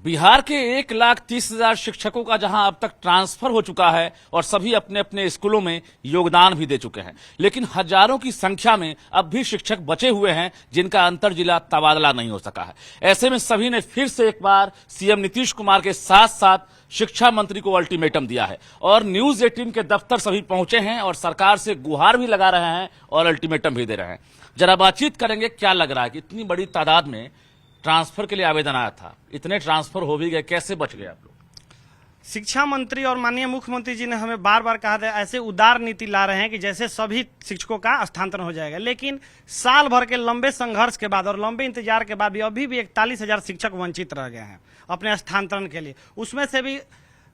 बिहार के 1,30,000 शिक्षकों का जहां अब तक ट्रांसफर हो चुका है और सभी अपने अपने स्कूलों में योगदान भी दे चुके हैं, लेकिन हजारों की संख्या में अब भी शिक्षक बचे हुए हैं जिनका अंतर जिला तबादला नहीं हो सका है। ऐसे में सभी ने फिर से एक बार सीएम नीतीश कुमार के साथ साथ शिक्षा मंत्री को अल्टीमेटम दिया है और न्यूज 18 के दफ्तर सभी पहुंचे हैं और सरकार से गुहार भी लगा रहे हैं और अल्टीमेटम भी दे रहे हैं। जरा बातचीत करेंगे, क्या लग रहा है कि इतनी बड़ी तादाद में ट्रांसफर के लिए आवेदन आया था, इतने ट्रांसफर हो भी गए, कैसे बच गए आप लोग? शिक्षा मंत्री और माननीय मुख्यमंत्री जी ने हमें बार बार कहा था ऐसे उदार नीति ला रहे हैं कि जैसे सभी शिक्षकों का स्थानांतरण हो जाएगा, लेकिन साल भर के लंबे संघर्ष के बाद और लंबे इंतजार के बाद भी अभी भी 41,000 शिक्षक वंचित रह गए हैं अपने स्थानांतरण के लिए। उसमें से भी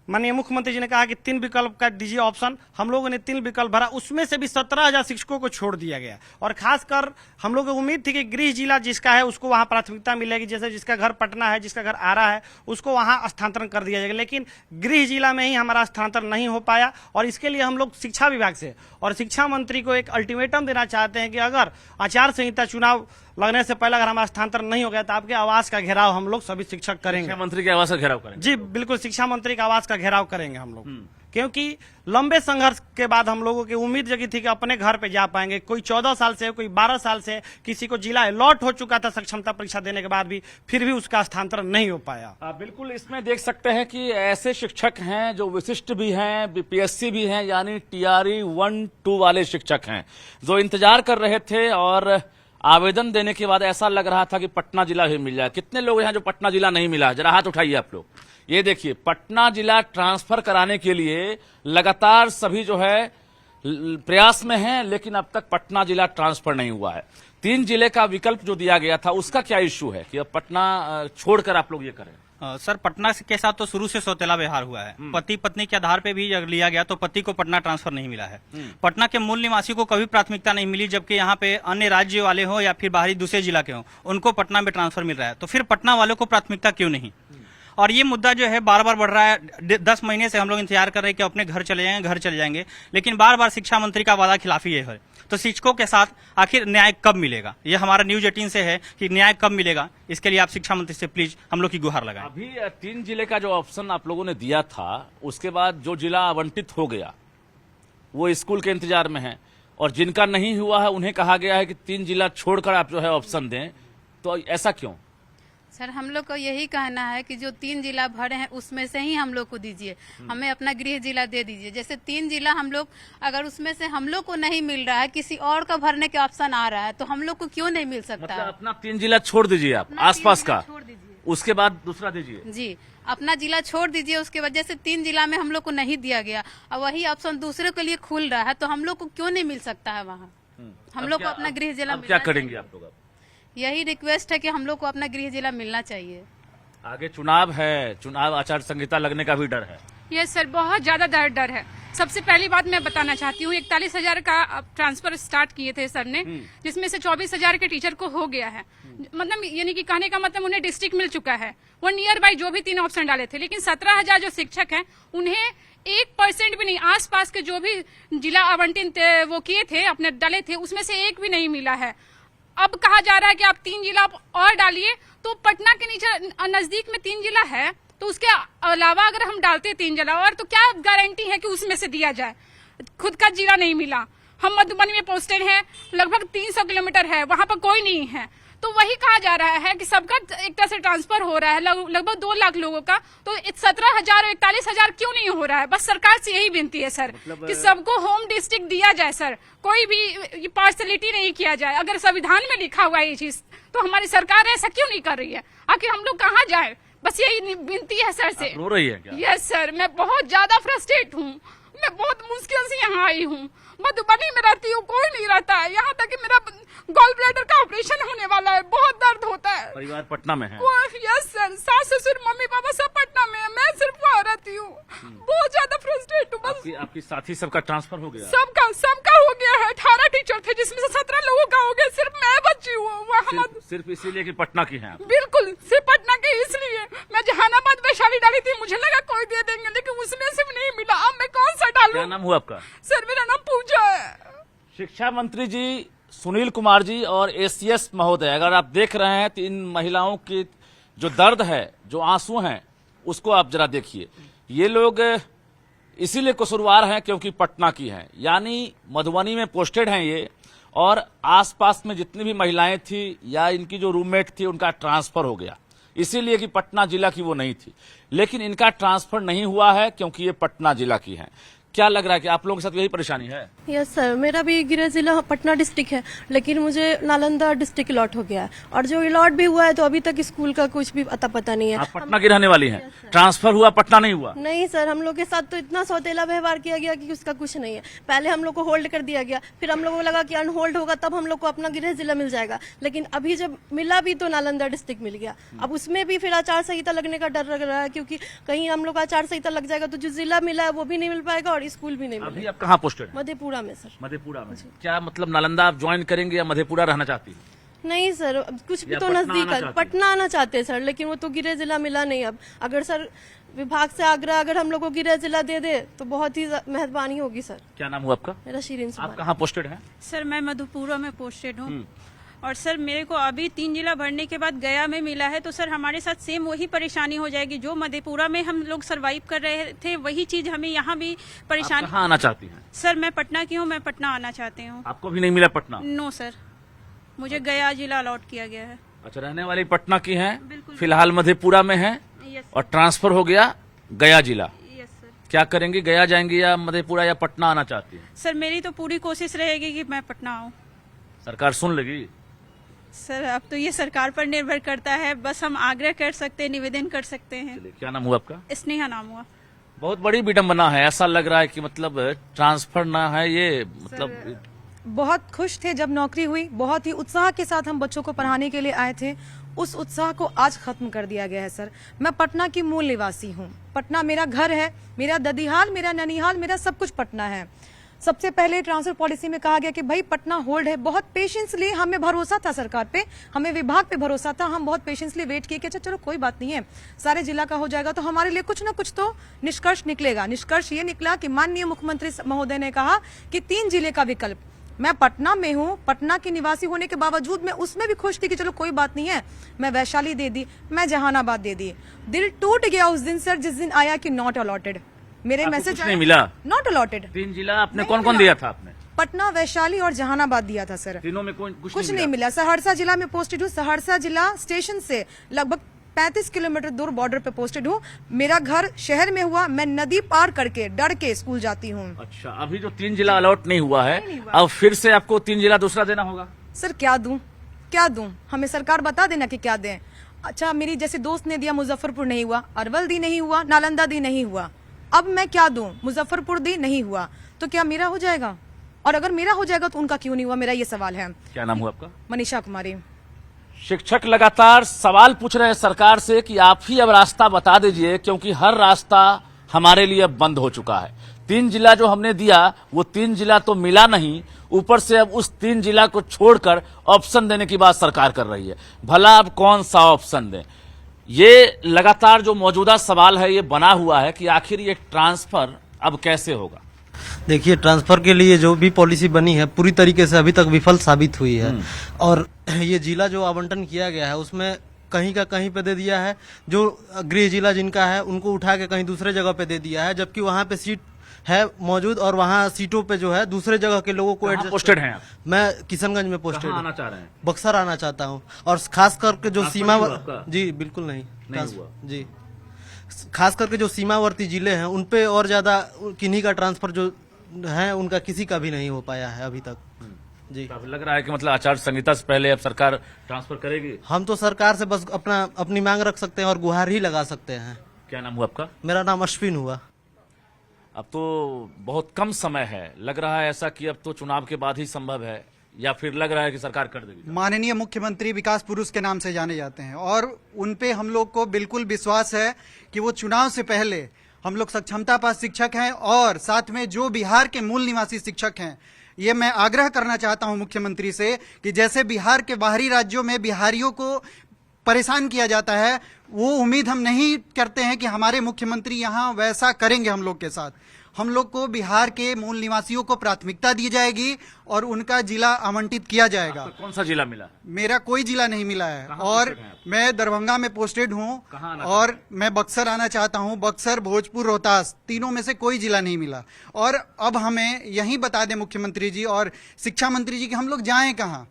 माननीय मुख्यमंत्री जी ने कहा कि 3 विकल्प का दीजिए ऑप्शन, हम लोगों ने 3 विकल्प भरा, उसमें से भी 17,000 शिक्षकों को छोड़ दिया गया और खासकर हम लोगों को उम्मीद थी कि गृह जिला जिसका है उसको वहां प्राथमिकता मिलेगी, जैसे जिसका घर पटना है, जिसका घर आरा है, उसको वहां स्थानांतरण कर दिया जाएगा, लेकिन गृह जिला में ही हमारा स्थानांतरण नहीं हो पाया और इसके लिए हम लोग शिक्षा विभाग से और शिक्षा मंत्री को एक अल्टीमेटम देना चाहते हैं कि अगर आचार संहिता चुनाव लगने से पहले अगर हमारा स्थानांतरण नहीं हो गया तो आपके आवास का घेराव हम लोग सभी शिक्षक करेंगे। शिक्षा मंत्री के आवास का घेराव करेंगे? जी बिल्कुल, शिक्षा मंत्री का आवास का घेराव करेंगे हम लोग, क्योंकि लंबे संघर्ष के बाद हम लोगों की उम्मीद जगी थी कि अपने घर पे जा पाएंगे। कोई 14 साल से, कोई 12 साल से, किसी को जिला अलॉट हो चुका था सक्षमता परीक्षा देने के बाद भी, फिर भी उसका स्थानांतरण नहीं हो पाया। बिल्कुल, इसमें देख सकते हैं कि ऐसे शिक्षक हैं जो विशिष्ट भी हैं, बीपीएससी भी हैं, यानी टीआरई 1-2 वाले शिक्षक हैं जो इंतजार कर रहे थे और आवेदन देने के बाद ऐसा लग रहा था कि पटना जिला भी मिल जाए। कितने लोग हैं जो पटना जिला नहीं मिला? जरा हाथ उठाइए आप लोग। ये देखिए, पटना जिला ट्रांसफर कराने के लिए लगातार सभी जो है प्रयास में हैं, लेकिन अब तक पटना जिला ट्रांसफर नहीं हुआ है। 3 जिले का विकल्प जो दिया गया था उसका क्या इश्यू है कि अब पटना छोड़कर आप लोग ये करें? सर, पटना के साथ तो शुरू से सौतेला व्यवहार हुआ है। पति पत्नी के आधार पे भी अगर लिया गया तो पति को पटना ट्रांसफर नहीं मिला है। पटना के मूल निवासी को कभी प्राथमिकता नहीं मिली, जबकि यहाँ पे अन्य राज्य वाले हो या फिर बाहरी दूसरे जिला के हो, उनको पटना में ट्रांसफर मिल रहा है। तो फिर पटना वालों को प्राथमिकता क्यों नहीं? और ये मुद्दा जो है बार बार बढ़ रहा है। 10 महीने से हम लोग इंतजार कर रहे हैं कि अपने घर चले जाएंगे, लेकिन बार बार शिक्षा मंत्री का वादा खिलाफी ये है। तो शिक्षकों के साथ आखिर न्याय कब मिलेगा? ये हमारा न्यूज 18 से है कि न्याय कब मिलेगा, इसके लिए आप शिक्षा मंत्री से प्लीज हम लोग की गुहार लगाएं। अभी 3 जिले का जो ऑप्शन आप लोगों ने दिया था, उसके बाद जो जिला आवंटित हो गया वो स्कूल के इंतजार में है और जिनका नहीं हुआ है उन्हें कहा गया है कि 3 जिला छोड़कर आप जो है ऑप्शन दें, तो ऐसा क्यों? सर, हम लोग को यही कहना है कि जो 3 जिला भरे हैं उसमें से ही हम लोग को दीजिए, हमें अपना गृह जिला दे दीजिए। जैसे 3 जिला हम लोग, अगर उसमें से हम लोग को नहीं मिल रहा है, किसी और का भरने के ऑप्शन आ रहा है, तो हम लोग को क्यों नहीं मिल सकता? मतलब अपना 3 जिला छोड़ दीजिए, आप आसपास का छोड़ दीजिए, उसके बाद दूसरा दीजिए। जी, अपना जिला छोड़ दीजिए। उसके बाद जैसे 3 जिला में हम लोग को नहीं दिया गया और वही ऑप्शन दूसरे के लिए खुल रहा है, तो हम लोग को क्यों नहीं मिल सकता है वहाँ? हम लोग को अपना गृह जिला क्या करेंगे आप लोग? यही रिक्वेस्ट है कि हम लोग को अपना गृह जिला मिलना चाहिए। आगे चुनाव है, चुनाव आचार संहिता लगने का भी डर है। यस सर, बहुत ज्यादा डर है। सबसे पहली बात मैं बताना चाहती हूँ, 41,000 का ट्रांसफर स्टार्ट किए थे सर ने, जिसमें से 24,000 के टीचर को हो गया है। मतलब यानी कि कहने का मतलब उन्हें डिस्ट्रिक्ट मिल चुका है, वो नियर बाई जो भी 3 ऑप्शन डाले थे, लेकिन 17,000 जो शिक्षक हैं उन्हें 1% भी नहीं, आसपास के जो भी जिला आवंटित वो किए थे, अपने डाले थे, उसमें से एक भी नहीं मिला है। अब कहा जा रहा है कि आप 3 जिला और डालिए, तो पटना के नीचे नजदीक में 3 जिला है, तो उसके अलावा अगर हम डालते 3 जिला और, तो क्या गारंटी है कि उसमें से दिया जाए? खुद का जिला नहीं मिला। हम मधुबनी में पोस्टेड हैं, लगभग 300 किलोमीटर है, वहां पर कोई नहीं है। तो वही कहा जा रहा है कि सबका एक तरह से ट्रांसफर हो रहा है, लगभग 2 लाख लोगों का, तो 17,000 और 41,000 क्यों नहीं हो रहा है? बस सरकार से यही विनती है सर, कि सबको होम डिस्ट्रिक्ट दिया जाए सर, कोई भी पार्शलिटी नहीं किया जाए। अगर संविधान में लिखा हुआ है ये चीज, तो हमारी सरकार ऐसा क्यों नहीं कर रही है? आखिर हम लोग कहाँ जाए? बस यही विनती है सर से। रो रही है क्या? यस सर, मैं बहुत ज्यादा फ्रस्ट्रेट हूँ, मैं बहुत मुश्किल से यहाँ आई हूँ। मधुबनी में रहती हूँ, कोई नहीं रहता है यहाँ तक कि मेरा गॉल ब्लैडर का ऑपरेशन होने वाला है, बहुत दर्द होता है। परिवार पटना में है? यस सर, सास ससुर मम्मी पापा सब पटना में है, मैं सिर्फ वहाँ रहती हूँ। बहुत ज्यादा फ्रस्ट्रेट हूँ। बस आपकी साथी सबका ट्रांसफर हो गया? सबका हो गया है। 18 टीचर थे जिसमें से 17 लोगों का हो गया, सिर्फ मैं बची हूँ। सिर्फ इसीलिए कि पटना की हैं? बिल्कुल, सिर्फ पटना के इसलिए। मैं जहानाबाद वैशाली डाली थी, मुझे लगा कोई दे देंगे, लेकिन उसमें से भी नहीं मिला। अब मैं कौन सा डालूं? क्या नाम हुआ आपका? सर, मेरा नाम पूजा है। शिक्षा मंत्री जी सुनील कुमार जी और एसीएस महोदय, अगर आप देख रहे हैं तो इन महिलाओं की जो दर्द है, जो आंसू हैं, उसको आप जरा देखिए। ये लोग इसीलिए कसूरवार हैं क्योंकि पटना की हैं, यानी मधुबनी में पोस्टेड हैं ये, और आसपास में जितनी भी महिलाएं थी या इनकी जो रूममेट थी उनका ट्रांसफर हो गया, इसीलिए कि पटना जिला की वो नहीं थी। लेकिन इनका ट्रांसफर नहीं हुआ है क्योंकि ये पटना जिला की हैं। क्या लग रहा है कि आप लोगों के साथ यही परेशानी है? यस सर, मेरा भी गृह जिला पटना डिस्ट्रिक्ट है, लेकिन मुझे नालंदा डिस्ट्रिक्ट अलॉट हो गया है, और जो अलॉट भी हुआ है तो अभी तक स्कूल का कुछ भी अता पता नहीं है। आप पटना की रहने वाली हैं, ट्रांसफर हुआ, पटना नहीं हुआ? नहीं सर, हम लोग के साथ तो इतना सौतेला व्यवहार किया गया कि उसका कुछ नहीं है। पहले हम लोग को होल्ड कर दिया गया, फिर हम लोगों को लगा कि अनहोल्ड होगा तब हम लोग को अपना गृह जिला मिल जाएगा, लेकिन अभी जब मिला भी तो नालंदा डिस्ट्रिक्ट मिल गया। अब उसमें भी फिर आचार संहिता लगने का डर लग रहा है, क्योंकि कहीं हम लोग आचार संहिता लग जाएगा तो जो जिला मिला है वो भी नहीं मिल पाएगा और स्कूल भी नहीं मिलेगा। अभी आप कहाँ पोस्टेड हैं? मधेपुरा में सर। मधेपुरा में। क्या मतलब नालंदा आप ज्वाइन करेंगे या मधेपुरा रहना चाहती हैं? नहीं सर, अब कुछ भी या तो पटना नजदीक आना है, चाहते पटना आना चाहते हैं सर, लेकिन वो तो गृह जिला मिला नहीं। अब अगर सर विभाग से आग्रह अगर हम लोग को गृह जिला दे दे तो बहुत ही मेहरबानी होगी सर। क्या नाम हुआ आपका? मेरा शीरीन आप सुमान। कहाँ पोस्टेड हैं? सर मैं मधुपुरा में पोस्टेड हूँ, और सर मेरे को अभी 3 जिला भरने के बाद गया में मिला है, तो सर हमारे साथ सेम वही परेशानी हो जाएगी जो मधेपुरा में हम लोग सरवाइव कर रहे थे, वही चीज हमें यहाँ भी आप परेशानी। कहाँ आना चाहती हैं? सर मैं पटना की हूँ, मैं पटना आना चाहती हूँ। आपको भी नहीं मिला पटना? नो सर, मुझे गया जिला अलॉट किया गया है। अच्छा, रहने वाली पटना की हैं, बिल्कुल। फिलहाल मधेपुरा में हैं यस और ट्रांसफर हो गया गया जिला। Yes sir. क्या करेंगे, गया जाएंगे या मधेपुरा या पटना आना चाहती हैं? सर मेरी तो पूरी कोशिश रहेगी कि मैं पटना आऊँ। सरकार सुन लेगी? सर अब तो ये सरकार पर निर्भर करता है, बस हम आग्रह कर सकते हैं, निवेदन कर सकते हैं। चलिए, क्या नाम हुआ आपका? स्नेहा नाम हुआ। बहुत बड़ी विडंबना है, ऐसा लग रहा है कि मतलब ट्रांसफर ना है ये, मतलब बहुत खुश थे जब नौकरी हुई, बहुत ही उत्साह के साथ हम बच्चों को पढ़ाने के लिए आए थे। उस उत्साह को आज खत्म कर दिया गया है सर। मैं पटना की मूल निवासी हूँ, पटना मेरा घर है, मेरा ददीहाल, मेरा ननिहाल, मेरा सब कुछ पटना है। सबसे पहले ट्रांसफर पॉलिसी में कहा गया कि भाई पटना होल्ड है। बहुत पेशेंसली हमें भरोसा था सरकार पे, हमें विभाग पे भरोसा था, हम बहुत पेशेंसली वेट किए कि अच्छा चलो कोई बात नहीं है, सारे जिला का हो जाएगा तो हमारे लिए कुछ ना कुछ तो निष्कर्ष निकलेगा। निष्कर्ष ये निकला कि माननीय मुख्यमंत्री महोदय ने कहा कि 3 जिले का विकल्प। मैं पटना में हूँ, पटना की निवासी होने के बावजूद मैं उसमें भी खुश थी कि चलो कोई बात नहीं है, मैं वैशाली दे दी, मैं जहानाबाद दे दी। दिल टूट गया उस दिन सर जिस दिन आया कि नॉट अलॉटेड। मेरे आपको मैसेज कुछ नहीं मिला? Not allotted. 3 जिला आपने नहीं कौन कौन मिला। दिया था आपने? पटना, वैशाली और जहानाबाद दिया था सर। तीनों में कुछ नहीं मिला। सहरसा जिला में पोस्टेड हूँ, सहरसा जिला स्टेशन से लगभग 35 किलोमीटर दूर बॉर्डर पे पोस्टेड हूँ। मेरा घर शहर में हुआ, मैं नदी पार करके डर के स्कूल जाती हूँ। अच्छा, अभी जो 3 जिला अलॉट नहीं हुआ है, अब फिर से आपको 3 जिला दूसरा देना होगा? सर क्या दूं, क्या दूं, हमें सरकार बता देना कि क्या दें। अच्छा, मेरी जैसे दोस्त ने दिया, मुजफ्फरपुर नहीं हुआ, अरवल दी नहीं हुआ, नालंदा दी नहीं हुआ, अब मैं क्या दूं? मुजफ्फरपुर दी नहीं हुआ तो क्या मेरा हो जाएगा? और अगर मेरा हो जाएगा तो उनका क्यों नहीं हुआ, मेरा ये सवाल है। क्या नाम हुआ आपका? मनीषा कुमारी। शिक्षक लगातार सवाल पूछ रहे हैं सरकार से कि आप ही अब रास्ता बता दीजिए, क्योंकि हर रास्ता हमारे लिए अब बंद हो चुका है। 3 जिला जो हमने दिया वो 3 जिला तो मिला नहीं, ऊपर से अब उस 3 जिला को छोड़कर ऑप्शन देने की बात सरकार कर रही है। भला अब कौन सा ऑप्शन दें? ये लगातार जो मौजूदा सवाल है ये बना हुआ है कि आखिर ये ट्रांसफर अब कैसे होगा। देखिए, ट्रांसफर के लिए जो भी पॉलिसी बनी है पूरी तरीके से अभी तक विफल साबित हुई है, और ये जिला जो आवंटन किया गया है उसमें कहीं का कहीं पे दे दिया है, जो गृह जिला जिनका है उनको उठा के कहीं दूसरे जगह पे दे दिया है, जबकि वहाँ पे सीट है मौजूद और वहाँ सीटों पे जो है दूसरे जगह के लोगों को एडजस्ट। पोस्टेड हैं आप? मैं किशनगंज में पोस्टेड आना चाह रहे हैं? बक्सर आना चाहता हूँ, और खास करके जो ट्रांसफर सीमा नहीं हुआ आपका? जी बिल्कुल नहीं हुआ? जी, खास करके जो सीमावर्ती जिले हैं उन पे और ज्यादा किन्हीं का ट्रांसफर जो है उनका किसी का भी नहीं हो पाया है अभी तक। जी, अब लग रहा है कि मतलब आचार संहिता से पहले अब सरकार ट्रांसफर करेगी? हम तो सरकार से बस अपनी मांग रख सकते हैं और गुहार ही लगा सकते हैं। क्या नाम हुआ आपका? मेरा नाम अश्विन हुआ। अब तो बहुत कम समय है, लग रहा है ऐसा कि अब तो चुनाव के बाद ही संभव है, या फिर लग रहा है कि सरकार कर देगी? माननीय मुख्यमंत्री विकास पुरुष के नाम से जाने जाते हैं और उन पे हम लोग को बिल्कुल विश्वास है कि वो चुनाव से पहले हम लोग सक्षमता पास शिक्षक हैं, और साथ में जो बिहार के मूल निवासी शिक्षक हैं, ये मैं आग्रह करना चाहता हूं मुख्यमंत्री से कि जैसे बिहार के बाहरी राज्यों में बिहारियों को परेशान किया जाता है, वो उम्मीद हम नहीं करते हैं कि हमारे मुख्यमंत्री यहाँ वैसा करेंगे हम लोग के साथ। हम लोग को बिहार के मूल निवासियों को प्राथमिकता दी जाएगी और उनका जिला आवंटित किया जाएगा। आपको कौन सा जिला मिला? मेरा कोई जिला नहीं मिला है और पोस्टेड हैं आप? मैं दरभंगा में पोस्टेड हूँ कहाँ आना और मैं बक्सर आना चाहता हूँ। बक्सर, भोजपुर, रोहतास, तीनों में से कोई जिला नहीं मिला। और अब हमें यही बता दें मुख्यमंत्री जी और शिक्षा मंत्री जी कि हम लोग जाएं कहाँ,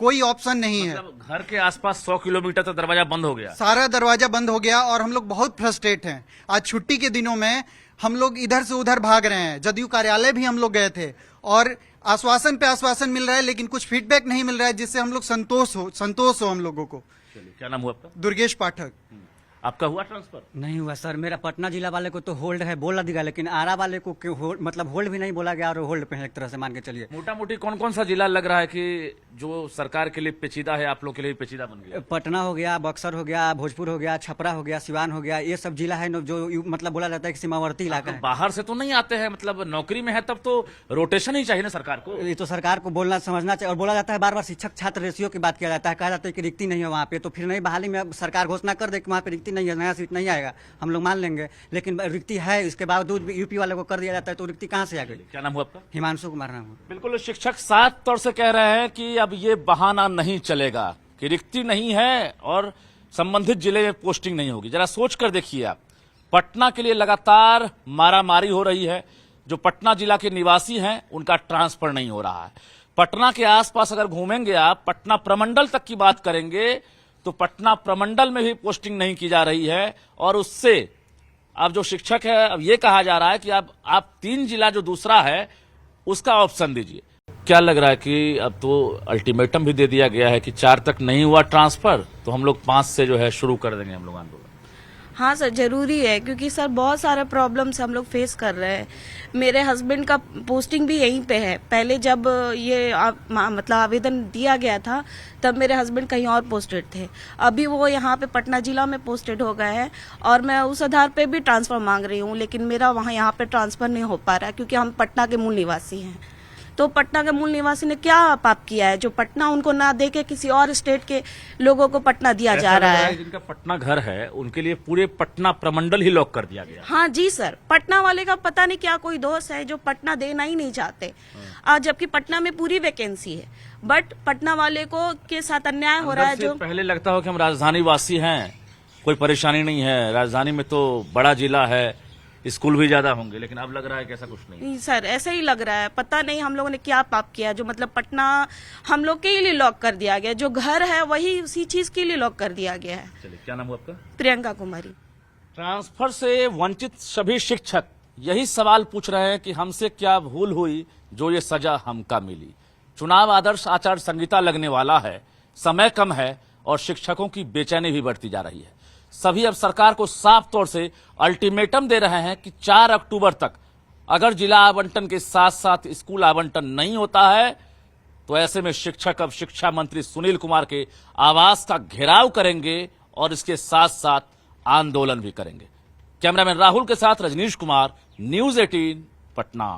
कोई ऑप्शन नहीं है। मतलब घर के आसपास 100 किलोमीटर तक दरवाजा बंद हो गया। सारा दरवाजा बंद हो गया और हम लोग बहुत फ्रस्ट्रेट हैं। आज छुट्टी के दिनों में हम लोग इधर से उधर भाग रहे हैं। जदयू कार्यालय भी हम लोग गए थे और आश्वासन पे आश्वासन मिल रहा है, लेकिन कुछ फीडबैक नहीं मिल रहा है जिससे हम लोग संतोष हो हम लोगों को। चलिए, क्या नाम हुआ आपका? दुर्गेश पाठक। आपका हुआ ट्रांसफर? नहीं हुआ सर। मेरा पटना जिला वाले को तो होल्ड है बोला दिया, लेकिन आरा वाले को मतलब होल्ड भी नहीं बोला गया और होल्ड पे है एक तरह से, मान के चलिए। मोटा मोटी कौन कौन सा जिला लग रहा है कि जो सरकार के लिए पेचीदा है, आप लोग के लिए पेचीदा बन गया? पटना हो गया, बक्सर हो गया, भोजपुर हो गया, छपरा हो गया, सिवान हो गया, ये सब जिला है जो मतलब बोला जाता है कि सीमावर्ती इलाका तो है। बाहर से तो नहीं आते हैं, मतलब नौकरी में है तब तो रोटेशन ही चाहिए ना सरकार को। ये तो सरकार को बोलना समझना चाहिए। और बोला जाता है बार बार शिक्षक छात्र रेशियो की बात किया जाता है, कहा जाता है कि रिक्ति नहीं है वहाँ पे, तो फिर नहीं बहाली में सरकार घोषणा कर दे कि वहाँ पे रिक्ति नहीं है, नया सीट नहीं आएगा, हम लोग मान लेंगे। लेकिन रिक्ति है, इसके बावजूद यूपी वाले को कर दिया जाता है, तो रिक्ति कहाँ से आ गई? क्या नाम हुआ आपका? हिमांशु कुमार नाम है। बिल्कुल, शिक्षक साफ तौर से कह रहे हैं कि अब ये बहाना नहीं चलेगा कि रिक्ति नहीं है और संबंधित जिले में पोस्टिंग नहीं होगी। जरा सोच कर देखिए आप, पटना के लिए लगातार मारामारी हो रही है। जो पटना जिला के निवासी हैं उनका ट्रांसफर नहीं हो रहा है। पटना के आसपास अगर घूमेंगे आप, पटना प्रमंडल तक की बात करेंगे तो पटना प्रमंडल में भी पोस्टिंग नहीं की जा रही है। और उससे अब जो शिक्षक है, अब ये कहा जा रहा है कि अब आप 3 जिला जो दूसरा है उसका ऑप्शन दीजिए। क्या लग रहा है कि अब तो अल्टीमेटम भी दे दिया गया है कि 4 तक नहीं हुआ ट्रांसफर तो हम लोग 5 से जो है शुरू कर देंगे हम लोग आंदोलन? हाँ सर, जरूरी है क्योंकि सर बहुत सारे प्रॉब्लम्स हम लोग फेस कर रहे हैं। मेरे हस्बैंड का पोस्टिंग भी यहीं पे है। पहले जब ये मतलब आवेदन दिया गया था तब मेरे हस्बैंड कहीं और पोस्टेड थे, अभी वो यहाँ पे पटना जिला में पोस्टेड हो गए हैं और मैं उस आधार पे भी ट्रांसफर मांग रही हूँ, लेकिन मेरा वहाँ यहाँ पे ट्रांसफर नहीं हो पा रहा है क्योंकि हम पटना के मूल निवासी हैं। तो पटना के मूल निवासी ने क्या पाप किया है जो पटना उनको ना दे के किसी और स्टेट के लोगों को पटना दिया जा रहा है? जिनका पटना घर है उनके लिए पूरे पटना प्रमंडल ही लॉक कर दिया गया। हाँ जी सर, पटना वाले का पता नहीं क्या कोई दोष है जो पटना देना ही नहीं चाहते, जबकि पटना में पूरी वैकेंसी है, बट पटना वाले को के साथ अन्याय हो रहा है। जो पहले लगता हो कि हम राजधानी वासी हैं, कोई परेशानी नहीं है, राजधानी में तो बड़ा जिला है, स्कूल भी ज्यादा होंगे, लेकिन अब लग रहा है कि ऐसा कुछ नहीं। सर ऐसा ही लग रहा है, पता नहीं हम लोगों ने क्या पाप किया जो मतलब पटना हम लोग के लिए लॉक कर दिया गया। जो घर है वही उसी चीज के लिए लॉक कर दिया गया है। चलिए, क्या नाम हुआ आपका? प्रियंका कुमारी। ट्रांसफर से वंचित सभी शिक्षक यही सवाल पूछ रहे हैं कि हमसे क्या भूल हुई जो ये सजा हमका मिली। चुनाव आदर्श आचार संहिता लगने वाला है, समय कम है और शिक्षकों की बेचैनी भी बढ़ती जा रही है। सभी अब सरकार को साफ तौर से अल्टीमेटम दे रहे हैं कि 4 अक्टूबर तक अगर जिला आवंटन के साथ साथ स्कूल आवंटन नहीं होता है तो ऐसे में शिक्षक अब शिक्षा मंत्री सुनील कुमार के आवास का घेराव करेंगे और इसके साथ साथ आंदोलन भी करेंगे। कैमरामैन राहुल के साथ रजनीश कुमार, न्यूज़ 18 पटना।